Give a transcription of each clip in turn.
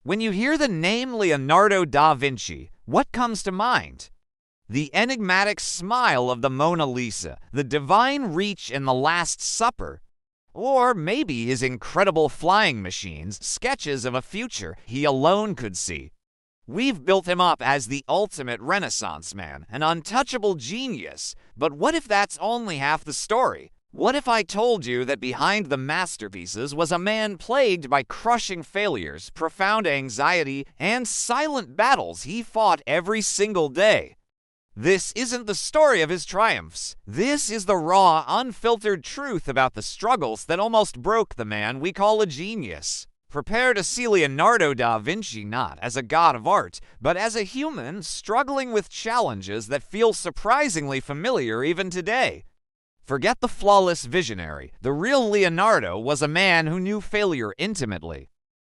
When you hear the name Leonardo da Vinci, what comes to mind? The enigmatic smile of the Mona Lisa, the divine reach in the Last Supper, or maybe his incredible flying machines, sketches of a future he alone could see. We've built him up as the ultimate Renaissance man, an untouchable genius, but what if that's only half the story? What if I told you that behind the masterpieces was a man plagued by crushing failures, profound anxiety, and silent battles he fought every single day? This isn't the story of his triumphs. This is the raw, unfiltered truth about the struggles that almost broke the man we call a genius. Prepare to see Leonardo da Vinci not as a god of art, but as a human struggling with challenges that feel surprisingly familiar even today. Forget the flawless visionary. The real Leonardo was a man who knew failure intimately.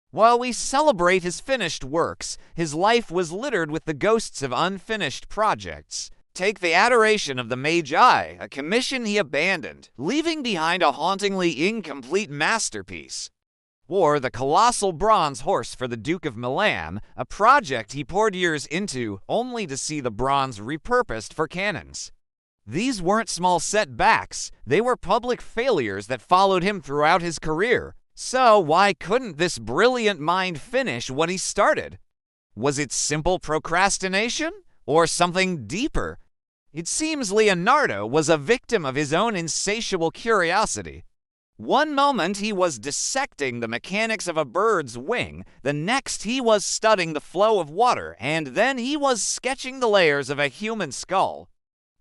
While we celebrate his finished works, his life was littered with the ghosts of unfinished projects. Take the Adoration of the Magi, a commission he abandoned, leaving behind a hauntingly incomplete masterpiece. Or the colossal bronze horse for the Duke of Milan, a project he poured years into, only to see the bronze repurposed for cannons. These weren't small setbacks, they were public failures that followed him throughout his career. So why couldn't this brilliant mind finish what he started? Was it simple procrastination? Or something deeper? It seems Leonardo was a victim of his own insatiable curiosity. One moment he was dissecting the mechanics of a bird's wing, the next he was studying the flow of water, and then he was sketching the layers of a human skull.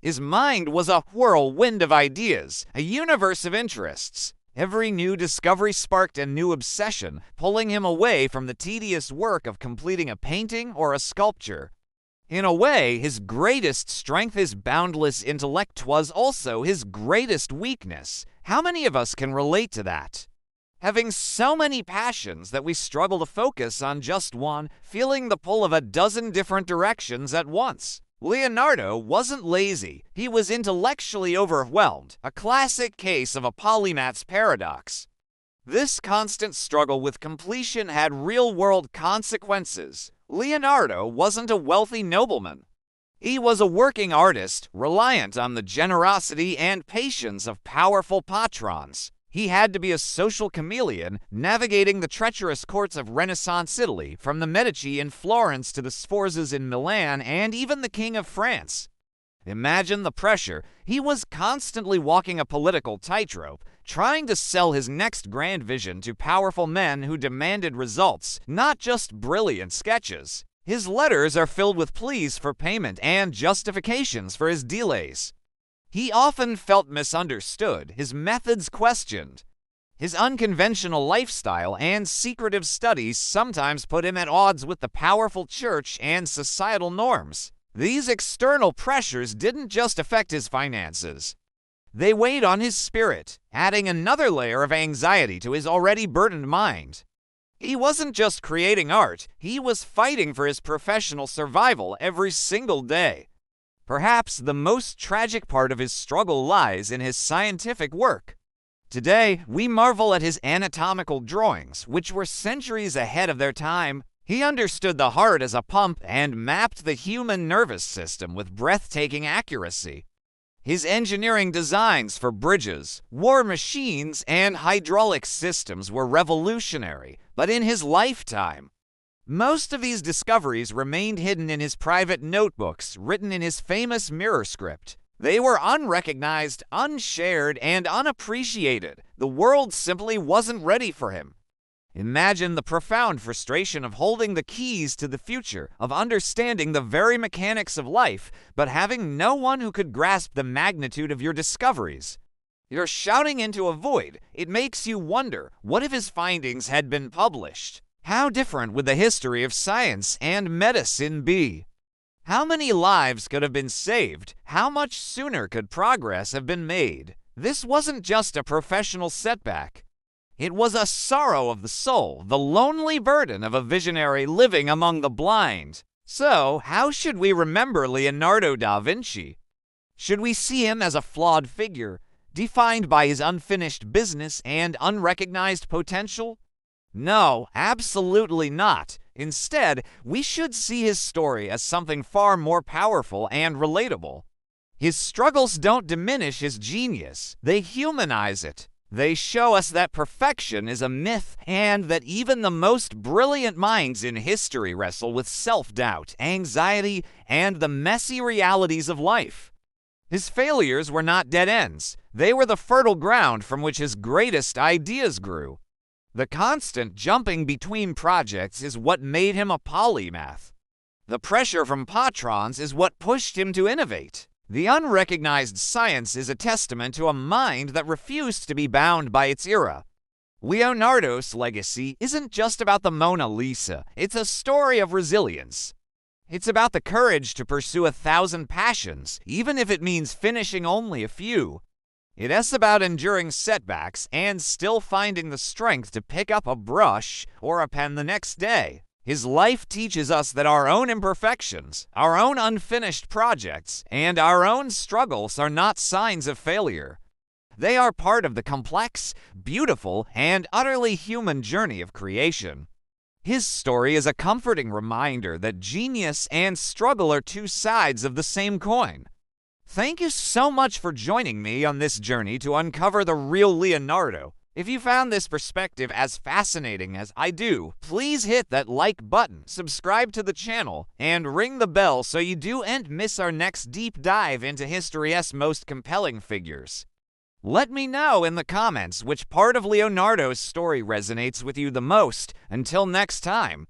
His mind was a whirlwind of ideas, a universe of interests. Every new discovery sparked a new obsession, pulling him away from the tedious work of completing a painting or a sculpture. In a way, his greatest strength, his boundless intellect, was also his greatest weakness. How many of us can relate to that? Having so many passions that we struggle to focus on just one, feeling the pull of a dozen different directions at once. Leonardo wasn't lazy, he was intellectually overwhelmed, a classic case of a polymath's paradox. This constant struggle with completion had real-world consequences. Leonardo wasn't a wealthy nobleman. He was a working artist, reliant on the generosity and patience of powerful patrons. He had to be a social chameleon, navigating the treacherous courts of Renaissance Italy, from the Medici in Florence to the Sforzas in Milan, and even the King of France. Imagine the pressure. He was constantly walking a political tightrope, trying to sell his next grand vision to powerful men who demanded results, not just brilliant sketches. His letters are filled with pleas for payment and justifications for his delays. He often felt misunderstood, his methods questioned. His unconventional lifestyle and secretive studies sometimes put him at odds with the powerful church and societal norms. These external pressures didn't just affect his finances. They weighed on his spirit, adding another layer of anxiety to his already burdened mind. He wasn't just creating art, he was fighting for his professional survival every single day. Perhaps the most tragic part of his struggle lies in his scientific work. Today, we marvel at his anatomical drawings, which were centuries ahead of their time. He understood the heart as a pump and mapped the human nervous system with breathtaking accuracy. His engineering designs for bridges, war machines, and hydraulic systems were revolutionary, but in his lifetime, most of these discoveries remained hidden in his private notebooks, written in his famous mirror script. They were unrecognized, unshared, and unappreciated. The world simply wasn't ready for him. Imagine the profound frustration of holding the keys to the future, of understanding the very mechanics of life, but having no one who could grasp the magnitude of your discoveries. You're shouting into a void. It makes you wonder, what if his findings had been published? How different would the history of science and medicine be? How many lives could have been saved? How much sooner could progress have been made? This wasn't just a professional setback. It was a sorrow of the soul, the lonely burden of a visionary living among the blind. So, how should we remember Leonardo da Vinci? Should we see him as a flawed figure, defined by his unfinished business and unrecognized potential? No, absolutely not. Instead, we should see his story as something far more powerful and relatable. His struggles don't diminish his genius, they humanize it. They show us that perfection is a myth and that even the most brilliant minds in history wrestle with self-doubt, anxiety, and the messy realities of life. His failures were not dead ends. They were the fertile ground from which his greatest ideas grew. The constant jumping between projects is what made him a polymath. The pressure from patrons is what pushed him to innovate. The unrecognized science is a testament to a mind that refused to be bound by its era. Leonardo's legacy isn't just about the Mona Lisa, it's a story of resilience. It's about the courage to pursue 1,000 passions, even if it means finishing only a few. It is about enduring setbacks and still finding the strength to pick up a brush or a pen the next day. His life teaches us that our own imperfections, our own unfinished projects, and our own struggles are not signs of failure. They are part of the complex, beautiful, and utterly human journey of creation. His story is a comforting reminder that genius and struggle are two sides of the same coin. Thank you so much for joining me on this journey to uncover the real Leonardo. If you found this perspective as fascinating as I do, please hit that like button, subscribe to the channel, and ring the bell so you don't miss our next deep dive into history's most compelling figures. Let me know in the comments which part of Leonardo's story resonates with you the most. Until next time.